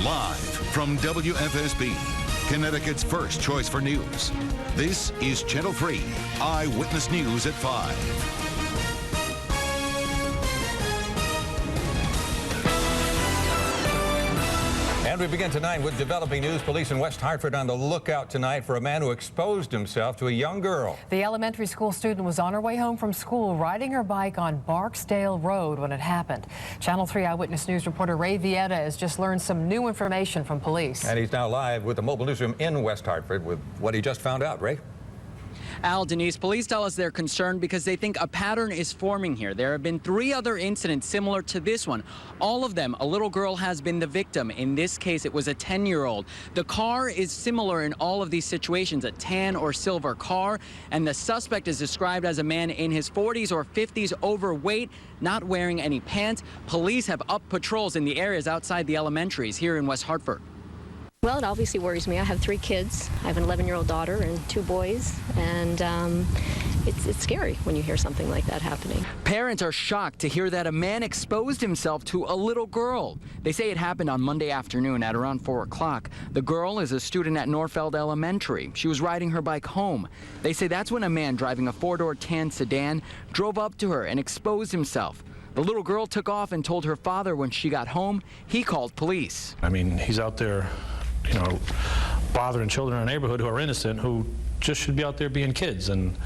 Live from WFSB, Connecticut's first choice for news. This is Channel 3 Eyewitness News at 5. And we begin tonight with developing news. Police in West Hartford on the lookout tonight for a man who exposed himself to a young girl. The elementary school student was on her way home from school riding her bike on Barksdale Road when it happened. Channel 3 Eyewitness News reporter Ray Vieta has just learned some new information from police. And he's now live with the mobile newsroom in West Hartford with what he just found out. Ray? Al, Denise, police tell us they're concerned because they think a pattern is forming here. There have been 3 other incidents similar to this one. All of them, a little girl has been the victim. In this case, it was a 10-year-old. The car is similar in all of these situations, a tan or silver car, and the suspect is described as a man in his 40s or 50s, overweight, not wearing any pants. Police have upped patrols in the areas outside the elementaries here in West Hartford. Well, it obviously worries me. I have 3 kids. I have an 11-year-old daughter and 2 boys, and it's scary when you hear something like that happening. Parents are shocked to hear that a man exposed himself to a little girl. They say it happened on Monday afternoon at around 4 o'clock. The girl is a student at Norfeld Elementary. She was riding her bike home. They say that's when a man driving a 4-door tan sedan drove up to her and exposed himself. The little girl took off and told her father when she got home. He called police. I mean, he's out there, you know, bothering children in our neighborhood who are innocent, who just should be out there being kids, and,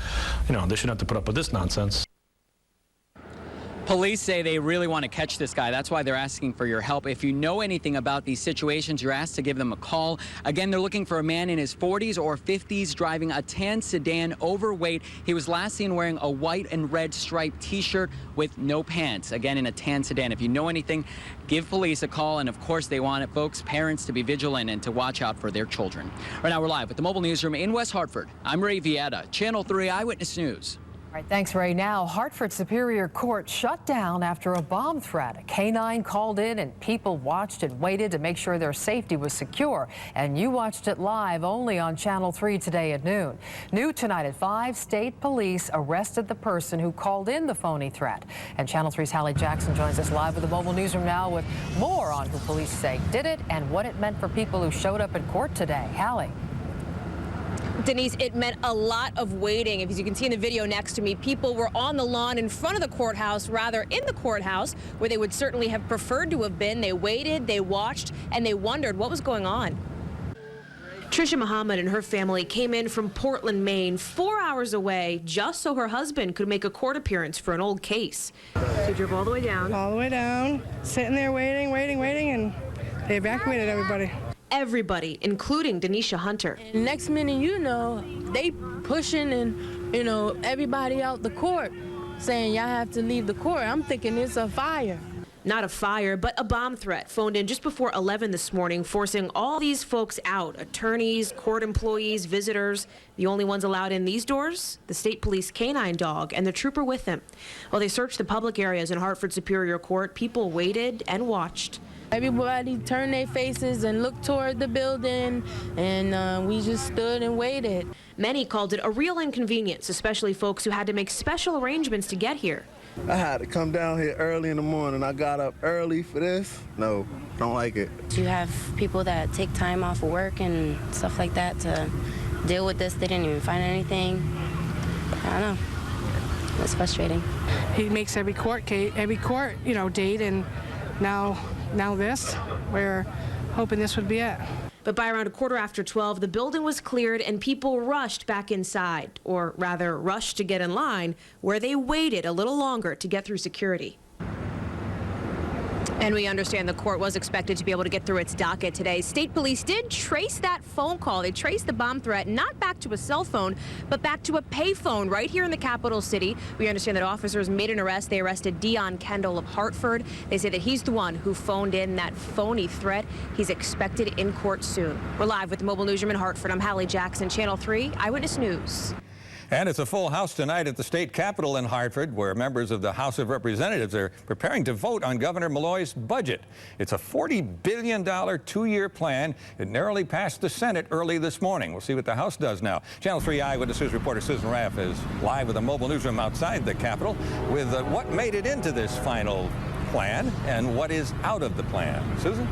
you know, they shouldn't have to put up with this nonsense. Police say they really want to catch this guy. That's why they're asking for your help. If you know anything about these situations, you're asked to give them a call. Again, they're looking for a man in his 40s or 50s driving a tan sedan, overweight. He was last seen wearing a white and red striped T-shirt with no pants. Again, in a tan sedan. If you know anything, give police a call. And of course, they want folks, parents, to be vigilant and to watch out for their children. Right now, we're live at the mobile newsroom in West Hartford. I'm Ray Vieta, Channel 3 Eyewitness News. All right, thanks, Ray. Now, Hartford Superior Court shut down after a bomb threat. A K-9 called in and people watched and waited to make sure their safety was secure. And you watched it live only on Channel 3 today at noon. New tonight at 5, state police arrested the person who called in the phony threat. And Channel 3's Hallie Jackson joins us live with the mobile newsroom now with more on who police say did it and what it meant for people who showed up in court today. Hallie. Denise, it meant a lot of waiting. As you can see in the video next to me, people were on the lawn in front of the courthouse, rather in the courthouse, where they would certainly have preferred to have been. They waited, they watched, and they wondered what was going on. Trisha Muhammad and her family came in from Portland, Maine, 4 hours away, just so her husband could make a court appearance for an old case. She drove all the way down. All the way down, sitting there waiting, and they evacuated everybody. Everybody, including Denisha Hunter. And next minute, you know, they pushing and, you know, everybody out the court saying y'all have to leave the court. I'm thinking it's a fire. Not a fire, but a bomb threat phoned in just before 11 this morning, forcing all these folks out. Attorneys, court employees, visitors. The only ones allowed in these doors, the state police K-9 dog and the trooper with him. While they searched the public areas in Hartford Superior Court, people waited and watched. Everybody turned their faces and looked toward the building, and we just stood and waited. Many called it a real inconvenience, especially folks who had to make special arrangements to get here. I had to come down here early in the morning. I got up early for this. No, don't like it. You have people that take time off of work and stuff like that to deal with this. They didn't even find anything. I don't know. It's frustrating. He makes every court date, and now this. We're hoping this would be it. But by around 12:15, the building was cleared and people rushed back inside, or rather rushed to get in line, where they waited a little longer to get through security. And we understand the court was expected to be able to get through its docket today. State police did trace that phone call. They traced the bomb threat not back to a cell phone, but back to a payphone right here in the capital city. We understand that officers made an arrest. They arrested Dion Kendall of Hartford. They say that he's the one who phoned in that phony threat. He's expected in court soon. We're live with the mobile newsroom in Hartford. I'm Hallie Jackson, Channel 3 Eyewitness News. And it's a full house tonight at the state capitol in Hartford, where members of the House of Representatives are preparing to vote on Governor Malloy's budget. It's a $40 billion 2-year plan. It narrowly passed the Senate early this morning. We'll see what the House does now. Channel 3 Eyewitness News reporter Susan Raff is live with a mobile newsroom outside the Capitol with what made it into this final plan and what is out of the plan. Susan?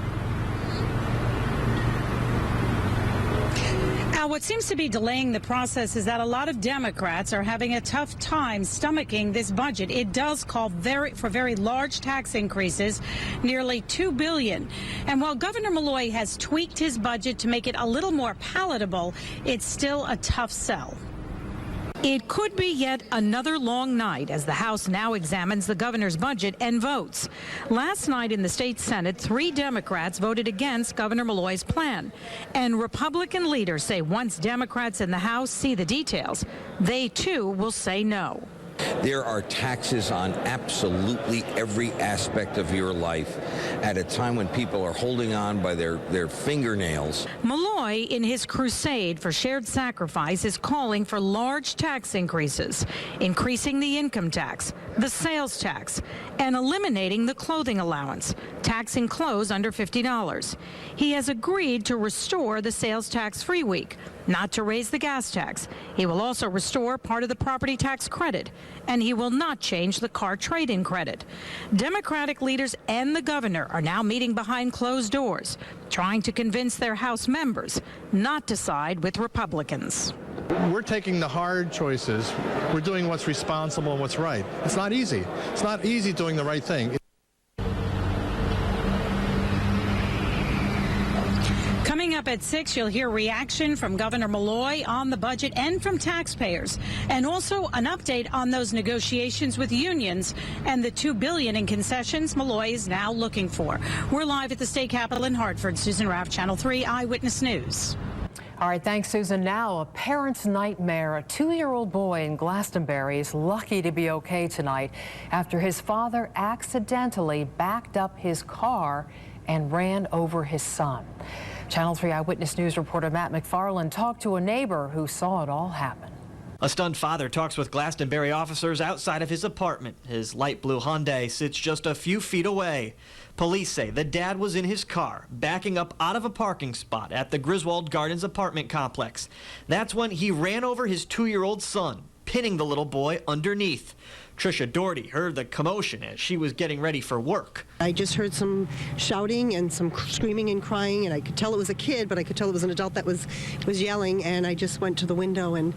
Now, what seems to be delaying the process is that a lot of Democrats are having a tough time stomaching this budget. It does call for very large tax increases, nearly $2 billion. And while Governor Malloy has tweaked his budget to make it a little more palatable, it's still a tough sell. It could be yet another long night as the House now examines the governor's budget and votes. Last night in the state Senate, 3 Democrats voted against Governor Malloy's plan. And Republican leaders say once Democrats in the House see the details, they too will say no. There are taxes on absolutely every aspect of your life at a time when people are holding on by their fingernails. Malloy, in his crusade for shared sacrifice, is calling for large tax increases, increasing the income tax, the sales tax, and eliminating the clothing allowance, taxing clothes under $50. He has agreed to restore the sales tax-free week, not to raise the gas tax. He will also restore part of the property tax credit, and he will not change the car trade-in credit. Democratic leaders and the governor are now meeting behind closed doors, trying to convince their House members not to side with Republicans. We're taking the hard choices. We're doing what's responsible and what's right. It's not easy. It's not easy doing the right thing. Coming up at 6, you'll hear reaction from Governor Malloy on the budget and from taxpayers, and also an update on those negotiations with unions and the $2 billion in concessions Malloy is now looking for. We're live at the state capitol in Hartford. Susan Raff, Channel 3 Eyewitness News. All right, thanks, Susan. Now, a parent's nightmare. A 2-year-old boy in Glastonbury is lucky to be okay tonight after his father accidentally backed up his car and ran over his son. Channel 3 Eyewitness News reporter Matt McFarland talked to a neighbor who saw it all happen. A stunned father talks with Glastonbury officers outside of his apartment. His light blue Hyundai sits just a few feet away. Police say the dad was in his car, backing up out of a parking spot at the Griswold Gardens apartment complex. That's when he ran over his 2-year-old son, pinning the little boy underneath. Trisha Doherty heard the commotion as she was getting ready for work. I just heard some shouting and some screaming and crying, and I could tell it was a kid, but I could tell it was an adult that was yelling, and I just went to the window and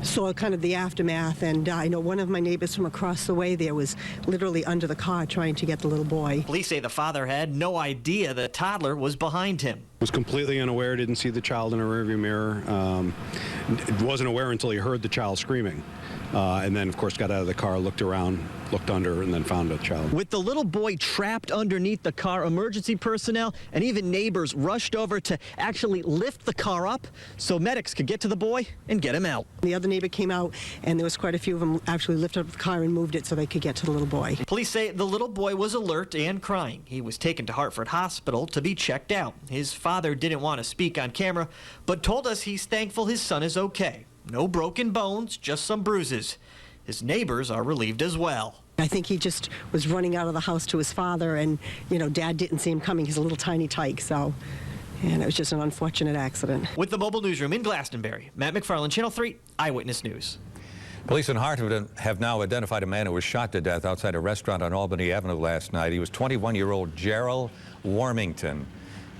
saw kind of the aftermath. And I know one of my neighbors from across the way there was literally under the car trying to get the little boy. Police say the father had no idea the toddler was behind him. Was completely unaware, didn't see the child in a rearview mirror. Wasn't aware until he heard the child screaming. And then, of course, got out of the car, looked around, looked under, and then found a child. With the little boy trapped underneath the car, emergency personnel and even neighbors rushed over to actually lift the car up so medics could get to the boy and get him out. The other neighbor came out, and there was quite a few of them actually lifted up the car and moved it so they could get to the little boy. Police say the little boy was alert and crying. He was taken to Hartford Hospital to be checked out. His father didn't want to speak on camera, but told us he's thankful his son is okay. No broken bones, just some bruises. His neighbors are relieved as well. I think he just was running out of the house to his father, and, Dad didn't see him coming. He's a little tiny tyke, and it was just an unfortunate accident. With the mobile newsroom in Glastonbury, Matt McFarland, Channel 3 Eyewitness News. Police in Hartford have now identified a man who was shot to death outside a restaurant on Albany Avenue last night. He was 21-year-old Gerald Warmington.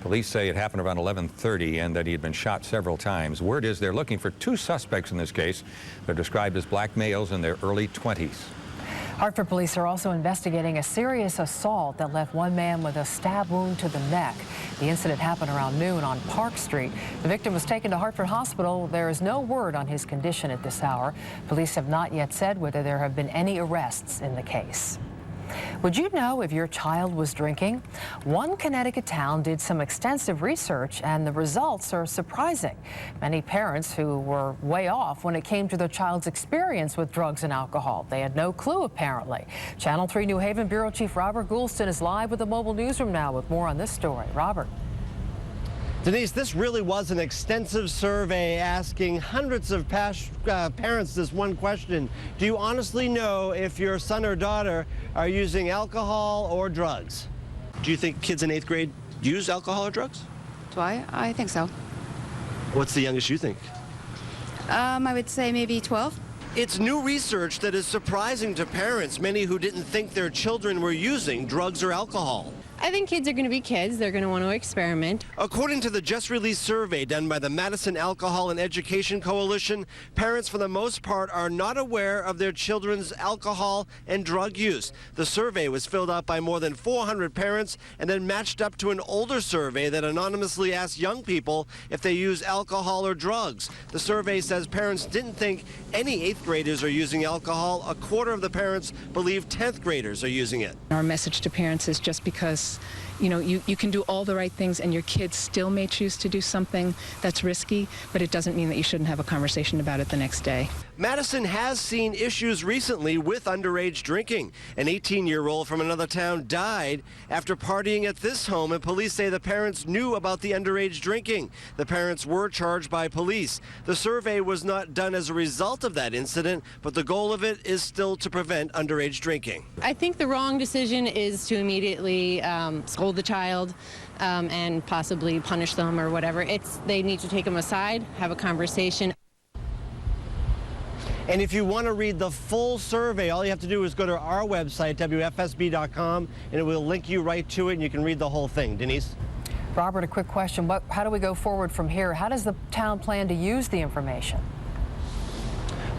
Police say it happened around 11:30 and that he had been shot several times. Word is they're looking for 2 suspects in this case. They're described as black males in their early 20s. Hartford police are also investigating a serious assault that left one man with a stab wound to the neck. The incident happened around noon on Park Street. The victim was taken to Hartford Hospital. There is no word on his condition at this hour. Police have not yet said whether there have been any arrests in the case. Would you know if your child was drinking? One Connecticut town did some extensive research, and the results are surprising. Many parents who were way off when it came to their child's experience with drugs and alcohol. They had no clue, apparently. Channel 3 New Haven Bureau Chief Robert Goulston is live with the mobile newsroom now with more on this story. Robert. Denise, this really was an extensive survey asking hundreds of parents this one question. Do you honestly know if your son or daughter are using alcohol or drugs? Do you think kids in 8th grade use alcohol or drugs? Do I? I think so. What's the youngest you think? I would say maybe 12. It's new research that is surprising to parents, many who didn't think their children were using drugs or alcohol. I think kids are going to be kids. They're going to want to experiment. According to the just-released survey done by the Madison Alcohol and Education Coalition, parents for the most part are not aware of their children's alcohol and drug use. The survey was filled out by more than 400 parents and then matched up to an older survey that anonymously asked young people if they use alcohol or drugs. The survey says parents didn't think any 8th graders are using alcohol. A quarter of the parents believe 10th graders are using it. Our message to parents is just because you can do all the right things and your kids still may choose to do something that's risky, but it doesn't mean that you shouldn't have a conversation about it the next day. Madison has seen issues recently with underage drinking. An 18-year-old from another town died after partying at this home, and police say the parents knew about the underage drinking. The parents were charged by police. The survey was not done as a result of that incident, but the goal of it is still to prevent underage drinking. I think the wrong decision is to immediately scold the child and possibly punish them or whatever. They need to take them aside, have a conversation. And if you want to read the full survey, all you have to do is go to our website, WFSB.com, and it will link you right to it, and you can read the whole thing. Denise? Robert, a quick question. How do we go forward from here? How does the town plan to use the information?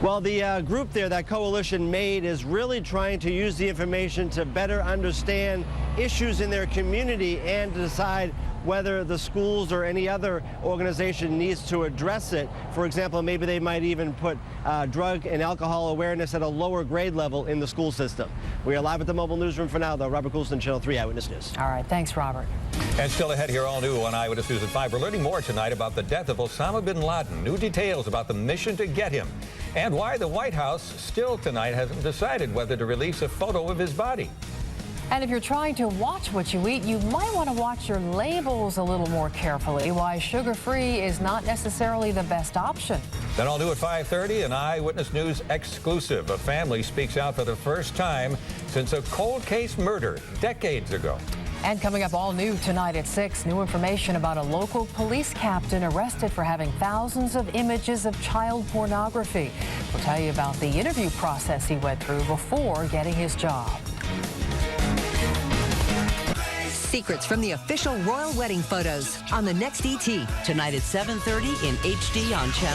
Well, the group there, that coalition made, is really trying to use the information to better understand issues in their community and to decide whether the schools or any other organization needs to address it. For example, maybe they might even put drug and alcohol awareness at a lower grade level in the school system. We are live at the mobile newsroom for now, though. Robert Coulson, Channel 3 Eyewitness News. All right, thanks, Robert. And still ahead here, all new on Eyewitness News at 5. We're learning more tonight about the death of Osama bin Laden, new details about the mission to get him, and why the White House still tonight hasn't decided whether to release a photo of his body. And if you're trying to watch what you eat, you might want to watch your labels a little more carefully. Why sugar-free is not necessarily the best option. Then all new at 5:30, an Eyewitness News exclusive. A family speaks out for the first time since a cold case murder decades ago. And coming up all new tonight at 6, new information about a local police captain arrested for having thousands of images of child pornography. We'll tell you about the interview process he went through before getting his job. Secrets from the official royal wedding photos on the next ET tonight at 7:30 in HD on Channel